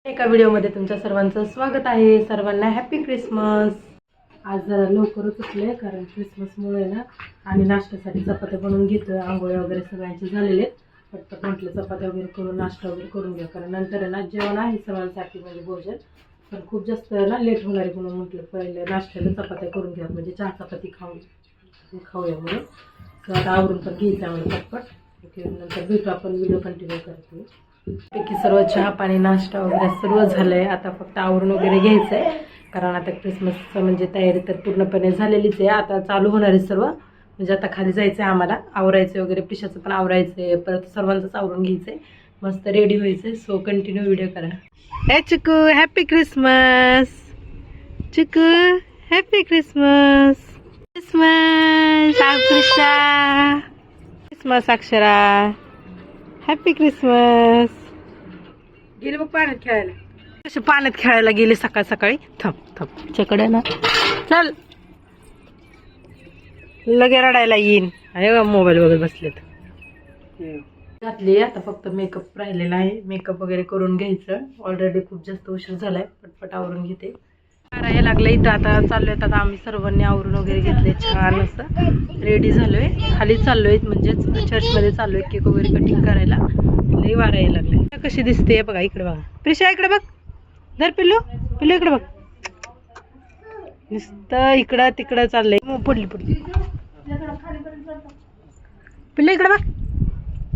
एका व्हिडिओमध्ये तुमच्या सर्वांचं स्वागत आहे. सर्वांना हॅपी क्रिसमस. आज जरा लवकरच उठले कारण क्रिसमसमुळे ना आणि नाश्त्यासाठी चपात्या बनवून घेतोय. आंघोळ्या वगैरे सगळ्यांचे झालेले आहेत. पटपट म्हटलं चपात्या वगैरे करून नाश्ता वगैरे करून घ्या कारण नंतर आहे ना जेवण आहे सर्वांसाठी म्हणजे भोजन, पण खूप जास्त ना लेट होणार आहे म्हणून म्हटलं पहिले नाश्त्याला चपात्या करून घ्या म्हणजे चहा चपाती खाऊया म्हणून. तर आता आवरून पण घ्यायचं आम्हाला पटपट. ओके, नंतर भेटू आपण, व्हिडिओ कंटिन्यू करतो. पैकी सर्व चहा पाणी नाश्ता वगैरे सर्व झालंय. आता फक्त आवरून वगैरे घ्यायचंय कारण आता क्रिसमसचं म्हणजे तयारी तर पूर्णपणे झालेलीच आहे. आता चालू होणार आहे सर्व, म्हणजे आता खाली जायचंय आम्हाला, आवरायचं वगैरे, पिशाचं पण आवरायचंय, परत सर्वांचंच आवरून घ्यायचंय, मस्त रेडी व्हायचंय. सो कंटिन्यू व्हिडिओ करा. हे चिकू हॅपी क्रिसमस. चिकू happy Christmas. Christmas Krishna. Christmas Akshara. Happy Christmas. गेले मग पाण्यात खेळायला. कसे पाण्यात खेळायला गेले सकाळ सकाळी. थप चकडे ना, चल लगे रडायला येईन. अरे मोबाईल वगैरे बसलेत. घातली आता फक्त मेकअप राहिलेला आहे, मेकअप वगैरे करून घ्यायचं. ऑलरेडी खूप जास्त उशीर झालाय, पटपट आवरून घेते. करायला लागलं इथं. आता चाललोय, आता आम्ही सर्वांनी आवरून वगैरे घेतले, छान असं रेडी झालोय. खाली चाललोय म्हणजेच चर्चमध्ये चाललोय केक वगैरे कटिंग करायला. लई वारा यायला लागलाय. कशी दिसते बघा, इकडे बघा प्रिशा, इकडे बघ. धर पिल्लू, पिल्लू इकडे बघ. नुसतं इकडं तिकडं चाललंय. पडली पिल्लू इकडे बघ.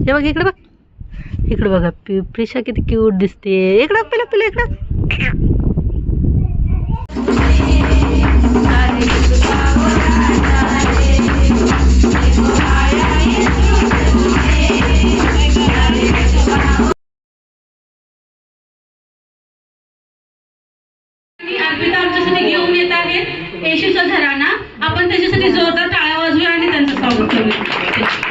हे बघ इकडे बघ, इकडे बघा प्रिशा किती क्यूट दिसते. इकडं पिल्लू, पिल्लू इकडं. अर्पिता आमच्यासाठी घेऊन येत आहेत येशूचा घराणा. आपण त्याच्यासाठी जोरदार टाळ्या वाजवूया आणि त्यांचं स्वागत करूया.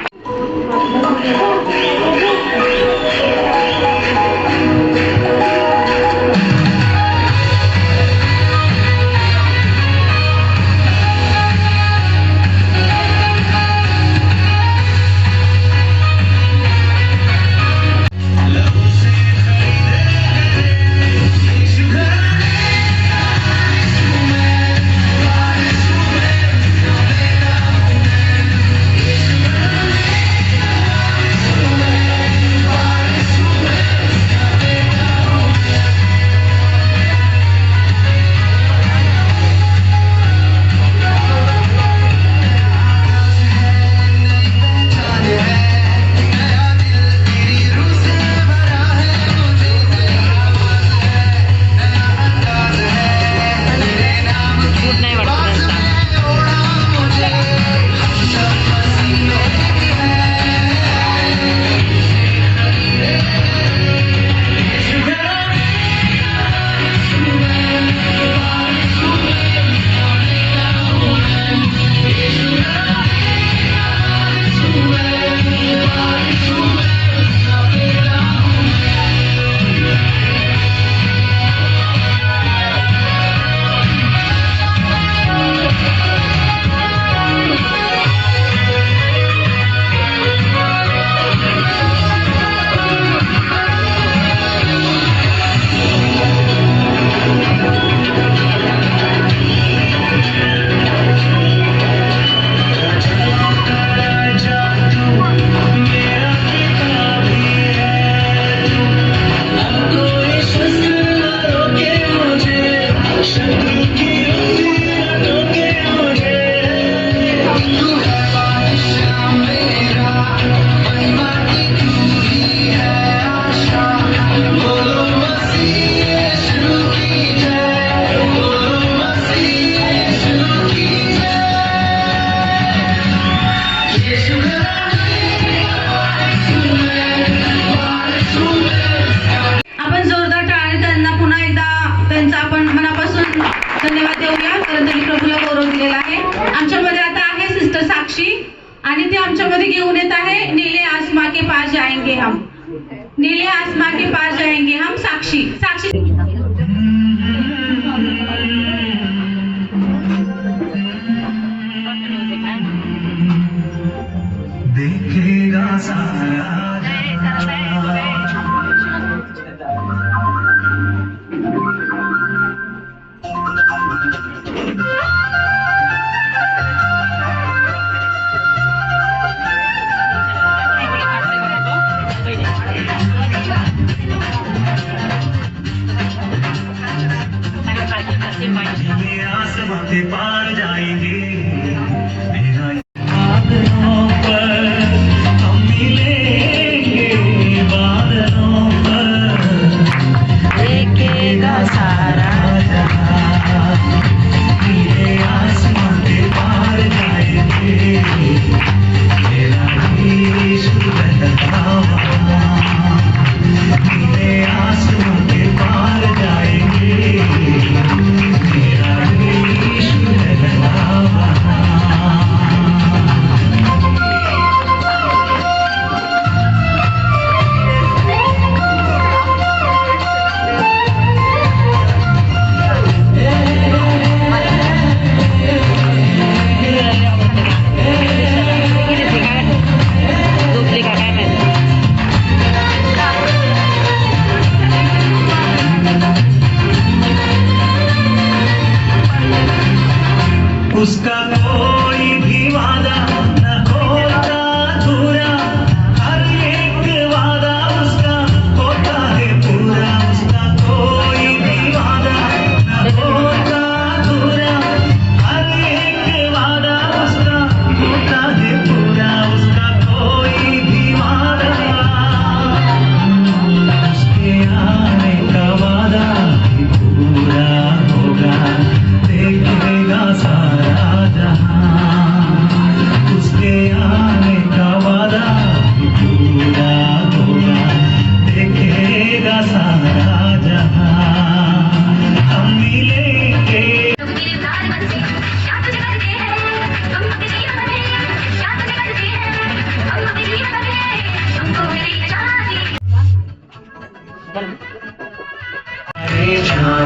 धन्यवाद देऊया कारण त्यांनी प्रभूला गौरव दिलेला आहे. आमच्यामध्ये आता आहे सिस्टर साक्षी आणि ते आमच्यामध्ये घेऊन येत आहे नीले आसमां के पास जाएंगे हम. नीले आसमां के पास जाएंगे हम. साक्षी देखेगा सारा आसमां के पार जाएंगे बादलों पर हम मिलेंगे बादलों पर देखेगा सारा जहां नीले आसमां के पार जाएंगे मेरा इश्क बहता हुआ नीले आसमां के पार जाएंगे मेरा इश्क बहता हुआ उसका कोई भी वादा न होता अधूरा हर एक वादा उसका होता है पूरा उसका कोई भी वादा न होता अधूरा हर एक वादा उसका होता है पूरा उसका कोई भी वादा उसके आने का वादा भी पूरा होगा देखेगा सारा जहां उसके आने का वादा भी पूरा होगा देखेगा सारा जहां हम मिलेंगे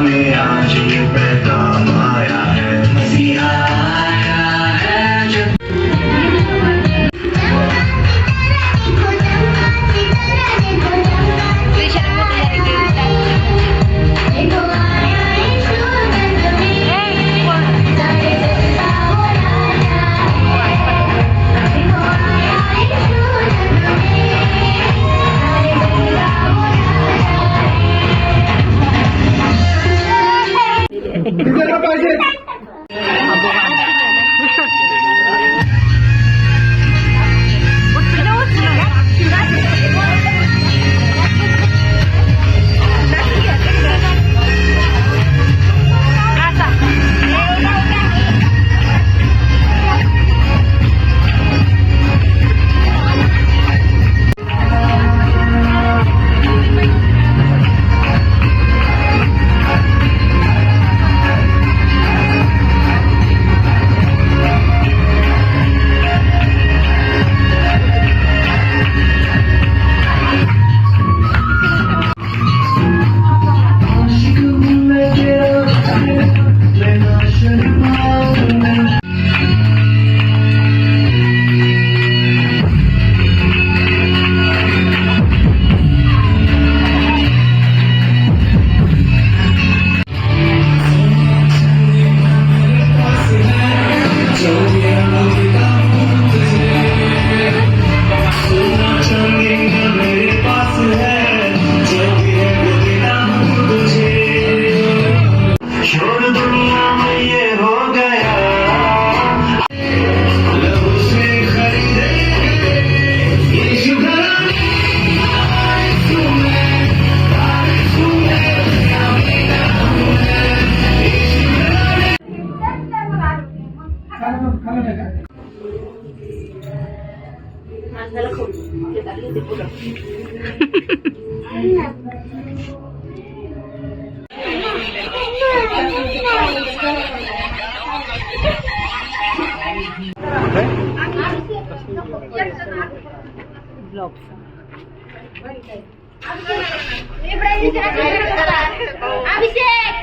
में आज ये पैगाम आया है मसीहा आया है जो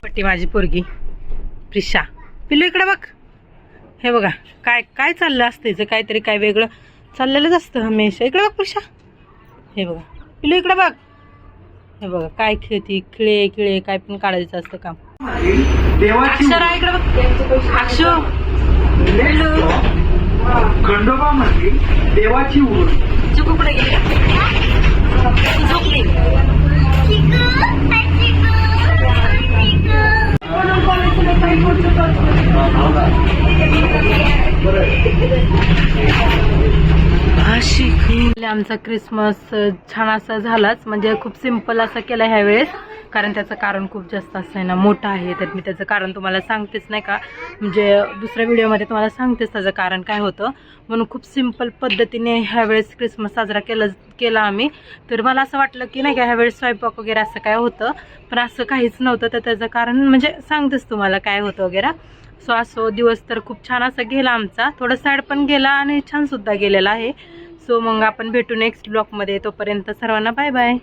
पट्टी माझी पोरगी प्रिशा पिल्लू इकडे बघ. हे बघा काय काय चाललं असतं हिचं काहीतरी काय वेगळं चाललेलंच असतं हमेशा. इकडे बघ प्रिशा. हे बघा पिल्लू इकडे बघ. हे बघा काय खेळती खिळे खिळे काय पण काढायचं असतं काम. अक्षरा इकडे बघ. अक्षू पिल्लू खंडोबा मध्ये देवाची उर चिकू कुठे गेली झोपली. आमचा क्रिसमस छान असा झालाच, म्हणजे खूप सिम्पल असा केला ह्यावेळेस, कारण त्याचं कारण खूप जास्त असं आहे ना, मोठं आहे. तर मी त्याचं कारण तुम्हाला सांगतेच नाही का, म्हणजे दुसऱ्या व्हिडिओमध्ये तुम्हाला सांगतेच त्याचं कारण काय होतं. म्हणून खूप सिम्पल पद्धतीने ह्यावेळेस क्रिसमस साजरा केला आम्ही. तर मला असं वाटलं की नाही का ह्यावेळेस स्वयंपाक वगैरे असं काय होतं, पण असं काहीच नव्हतं. तर त्याचं कारण म्हणजे सांगतेच तुम्हाला काय होतं वगैरे. सो असो दिवस तर खूप छान असा गेला आमचा, थोडं सॅड पण गेला आणि छान सुद्धा गेलेला आहे. सो मग आपण भेटू नेक्स्ट ब्लॉगमध्ये. तोपर्यंत सर्वांना बाय बाय.